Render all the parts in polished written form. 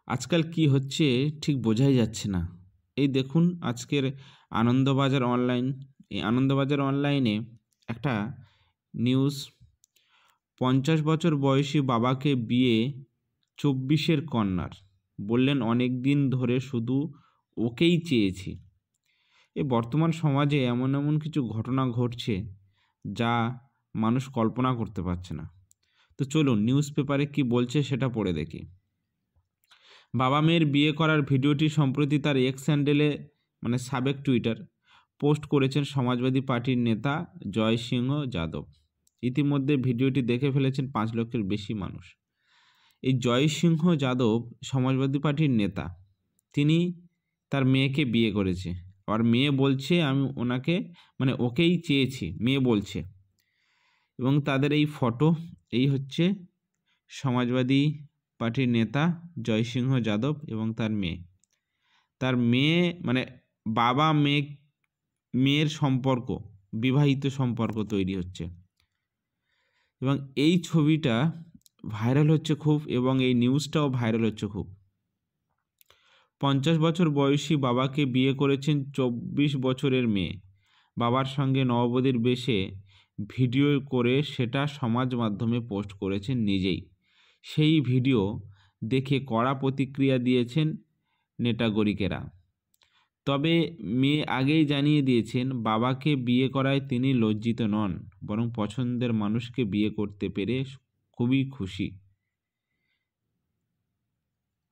আজকাল কি হচ্ছে ঠিক বোঝাই যাচ্ছে না। এই দেখুন আজকের আনন্দবাজার অনলাইন, এই আনন্দবাজার অনলাইনে একটা নিউজ ৫০ বছর বয়সী বাবাকে বিয়ে ২৪-এর কন্যার। বললেন অনেক দিন ধরে শুধু ওকেই চেয়েছি। এই বর্তমান সমাজে এমন এমন কিছু ঘটনা ঘটছে যা মানুষ কল্পনা করতে পারছে না। তো চলুন নিউজ পেপারে কি বলছে সেটা পড়ে দেখি। বাবা মেয়ের বিয়ে করার ভিডিওটি সম্প্রতি তার এক্স হ্যান্ডেলে সাবেক টুইটার পোস্ট করেছেন সমাজবাদী পার্টির নেতা জয় সিংহ যাদব। ইতিমধ্যে ভিডিওটি দেখে ফেলেছেন ৫ লক্ষের বেশি মানুষ। এই জয় সিংহ যাদব সমাজবাদী পার্টির নেতা। তিনি তার মেয়েকে বিয়ে করেছে। আর মেয়ে বলছে আমি ওনাকে ওকেই চেয়েছি, মেয়ে বলছে। এবং তাদের এই ফটো, এই হচ্ছে সমাজবাদী পার্টির নেতা জয়সিংহ যাদব এবং তার মেয়ে। তার মেয়ে বাবা মেয়ের সম্পর্ক, বিবাহিত সম্পর্ক তৈরি হচ্ছে এবং এই ছবিটা ভাইরাল হচ্ছে খুব, এবং এই নিউজটাও ভাইরাল হচ্ছে খুব। ৫০ বছর বয়সী বাবাকে বিয়ে করেছেন ২৪ বছরের মেয়ে। বাবার সঙ্গে নববধূর বেশে ভিডিও করে সেটা সমাজ মাধ্যমে পোস্ট করেছেন নিজেই। সেই ভিডিও দেখে কড়া প্রতিক্রিয়া দিয়েছেন নেটাগরিকেরা। তবে মেয়ে আগেই জানিয়ে দিয়েছেন বাবাকে বিয়ে করায় তিনি লজ্জিত নন, বরং পছন্দের মানুষকে বিয়ে করতে পেরে খুবই খুশি।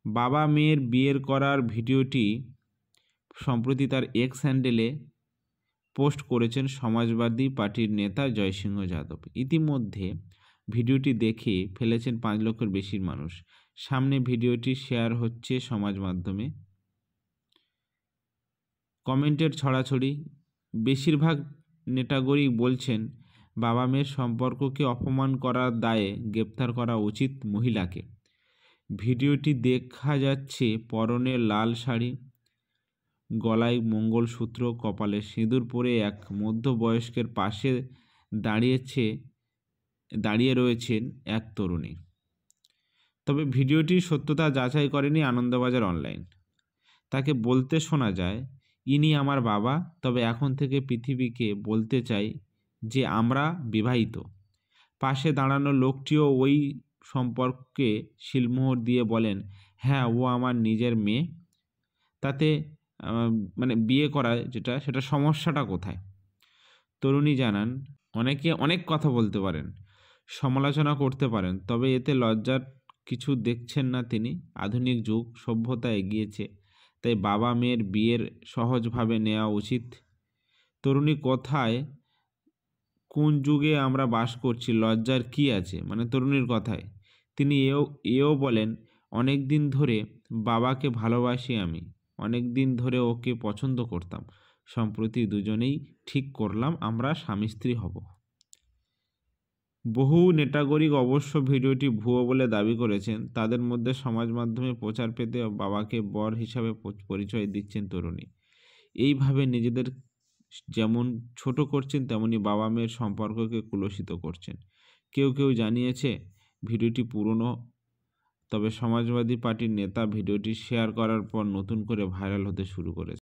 বাবা মেয়ের বিয়ের করার ভিডিওটি সম্প্রতি তার এক্স হ্যান্ডেলে পোস্ট করেছেন সমাজবাদী পার্টির নেতা জয়সিংহ যাদব। ইতিমধ্যে ভিডিওটি দেখে ফেলেছেন ৫ লক্ষের বেশি মানুষ। সামনে ভিডিওটি শেয়ার হচ্ছে সমাজ মাধ্যমে। কমেন্টের ছড়াছড়ি। বেশিরভাগ নেটাগরিক বলছেন বাবা মেয়ের সম্পর্ককে অপমান করার দায়ে গ্রেপ্তার করা উচিত মহিলাকে। ভিডিওটি দেখা যাচ্ছে পরনে লাল শাড়ি, গলায় মঙ্গলসূত্র, কপালে সিঁদুর পরে এক মধ্যবয়স্কের পাশে দাঁড়িয়ে রয়েছেন এক তরুণী। তবে ভিডিওটির সত্যতা যাচাই করেনি আনন্দবাজার অনলাইন। তাকে বলতে শোনা যায়, ইনি আমার বাবা, তবে এখন থেকে পৃথিবীকে বলতে চাই যে আমরা বিবাহিত। পাশে দাঁড়ানো লোকটিও ওই সম্পর্কে শিলমোহর দিয়ে বলেন, হ্যাঁ ও আমার নিজের মেয়ে। তাতে বিয়ে করা সেটা সমস্যাটা কোথায়? তরুণী জানান, অনেকে অনেক কথা বলতে পারেন, সমালোচনা করতে পারেন, তবে এতে লজ্জার কিছু দেখছেন না তিনি। আধুনিক যুগ, সভ্যতা এগিয়েছে, তাই বাবা মেয়ের বিয়ের সহজভাবে নেওয়া উচিত। তরুণী কথায়, কোন যুগে আমরা বাস করছি, লজ্জার কি আছে? তরুণীর কথায় তিনি এও বলেন, অনেক দিন ধরে বাবাকে ভালোবাসি আমি, অনেক দিন ধরে ওকে পছন্দ করতাম। সম্প্রতি দুজনেই ঠিক করলাম আমরা স্বামী স্ত্রী হব। বহু নেটাগরিক অবশ্য ভিডিওটি ভুয়ো বলে দাবি করেছেন। তাদের মধ্যে সমাজ মাধ্যমে প্রচার পেতে বাবাকে বর হিসাবে পরিচয় দিচ্ছেন তরুণী। এইভাবে নিজেদের যেমন ছোট করছেন, তেমনি বাবা মেয়ের সম্পর্ককে কুলসিত করছেন। কেউ কেউ জানিয়েছে ভিডিওটি পুরনো, তবে সমাজবাদী পার্টির নেতা ভিডিওটি শেয়ার করার পর নতুন করে ভাইরাল হতে শুরু করেছে।